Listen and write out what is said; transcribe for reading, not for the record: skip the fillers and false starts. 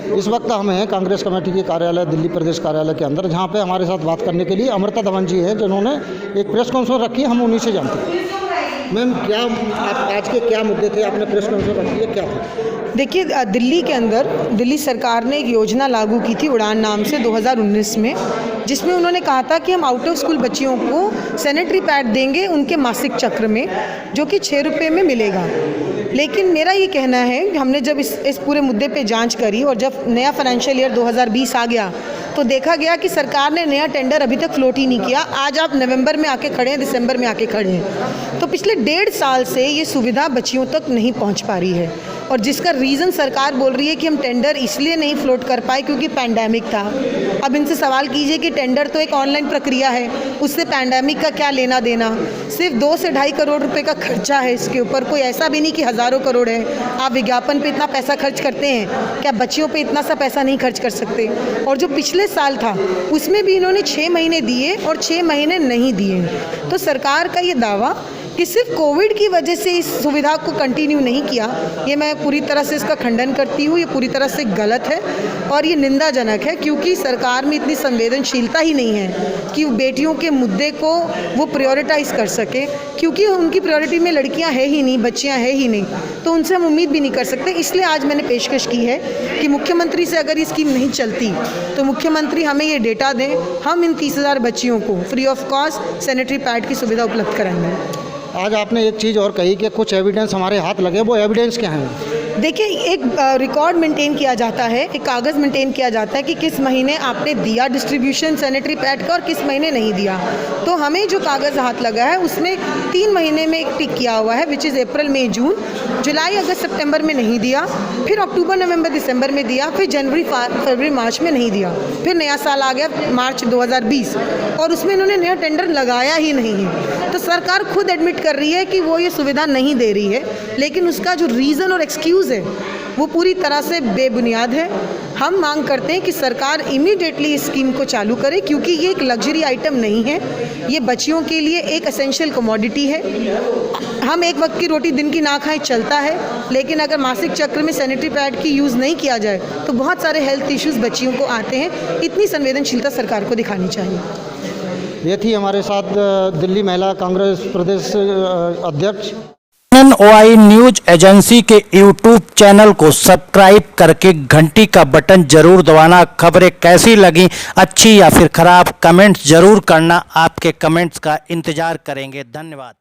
इस वक्त हम हैं कांग्रेस कमेटी के कार्यालय दिल्ली प्रदेश कार्यालय के अंदर, जहां पे हमारे साथ बात करने के लिए अमृता धवन जी हैं, जिन्होंने एक प्रेस कॉन्फ्रेंस रखी है। हम उन्हीं से जानते हैं। मैम, क्या आप आज के क्या मुद्दे थे, आपने प्रेस कॉन्फ्रेंस रखी है, क्या था? देखिए, दिल्ली के अंदर दिल्ली सरकार ने एक योजना लागू की थी उड़ान नाम से 2019 में, जिसमें उन्होंने कहा था कि हम आउट ऑफ स्कूल बच्चियों को सैनिटरी पैड देंगे उनके मासिक चक्र में, जो कि 6 रुपये में मिलेगा। लेकिन मेरा ये कहना है कि हमने जब इस पूरे मुद्दे पे जांच करी और जब नया फाइनेंशियल ईयर 2020 आ गया तो देखा गया कि सरकार ने नया टेंडर अभी तक फ्लोट ही नहीं किया। आज आप नवंबर में आके खड़े हैं, दिसंबर में आके खड़े हैं, तो पिछले 1.5 साल से ये सुविधा बच्चियों तक नहीं पहुंच पा रही है। और जिसका रीज़न सरकार बोल रही है कि हम टेंडर इसलिए नहीं फ्लोट कर पाए क्योंकि पैंडेमिक था। अब इनसे सवाल कीजिए कि टेंडर तो एक ऑनलाइन प्रक्रिया है, उससे पैंडेमिक का क्या लेना देना। सिर्फ 2 से 2.5 करोड़ रुपए का खर्चा है इसके ऊपर, कोई ऐसा भी नहीं कि हज़ारों करोड़ है। आप विज्ञापन पे इतना पैसा खर्च करते हैं, क्या बच्चियों पे इतना सा पैसा नहीं खर्च कर सकते? और जो पिछले साल था उसमें भी इन्होंने 6 महीने दिए और 6 महीने नहीं दिए। तो सरकार का ये दावा कि सिर्फ कोविड की वजह से इस सुविधा को कंटिन्यू नहीं किया, ये मैं पूरी तरह से इसका खंडन करती हूँ। ये पूरी तरह से गलत है और ये निंदाजनक है, क्योंकि सरकार में इतनी संवेदनशीलता ही नहीं है कि बेटियों के मुद्दे को वो प्रायोरिटाइज कर सके, क्योंकि उनकी प्रायोरिटी में लड़कियां है ही नहीं, बच्चियां है ही नहीं, तो उनसे हम उम्मीद भी नहीं कर सकते। इसलिए आज मैंने पेशकश की है कि मुख्यमंत्री से अगर ये स्कीम नहीं चलती तो मुख्यमंत्री हमें ये डेटा दें, हम इन 30,000 बच्चियों को free of cost sanitary pad की सुविधा उपलब्ध कराएंगे। आज आपने एक चीज़ और कही कि कुछ एविडेंस हमारे हाथ लगे, वो एविडेंस क्या है? देखिए, एक रिकॉर्ड मेंटेन किया जाता है, एक कागज़ मेंटेन किया जाता है कि किस महीने आपने दिया डिस्ट्रीब्यूशन सैनिटरी पैड का और किस महीने नहीं दिया। तो हमें जो कागज़ हाथ लगा है उसमें 3 महीने में एक टिक किया हुआ है, विच इज़ अप्रैल मई जून, जुलाई अगस्त सितंबर में नहीं दिया, फिर अक्टूबर नवंबर दिसंबर में दिया, फिर जनवरी फरवरी मार्च में नहीं दिया, फिर नया साल आ गया मार्च 2020 और उसमें इन्होंने नया टेंडर लगाया ही नहीं है। तो सरकार खुद एडमिट कर रही है कि वो ये सुविधा नहीं दे रही है, लेकिन उसका जो रीज़न और एक्सक्यूज़ है वो पूरी तरह से बेबुनियाद है। हम मांग करते हैं कि सरकार इमीडिएटली इस स्कीम को चालू करे, क्योंकि ये एक लग्जरी आइटम नहीं है, ये बच्चियों के लिए एक एसेंशियल कमोडिटी है। हम एक वक्त की रोटी दिन की ना खाएं चलता है, लेकिन अगर मासिक चक्र में सैनिटरी पैड की यूज़ नहीं किया जाए तो बहुत सारे हेल्थ इश्यूज़ बच्चियों को आते हैं। इतनी संवेदनशीलता सरकार को दिखानी चाहिए। ये थी हमारे साथ दिल्ली महिला कांग्रेस प्रदेश अध्यक्ष। OI न्यूज एजेंसी के YouTube चैनल को सब्सक्राइब करके घंटी का बटन जरूर दबाना। खबरें कैसी लगी, अच्छी या फिर खराब, कमेंट्स जरूर करना। आपके कमेंट्स का इंतजार करेंगे। धन्यवाद।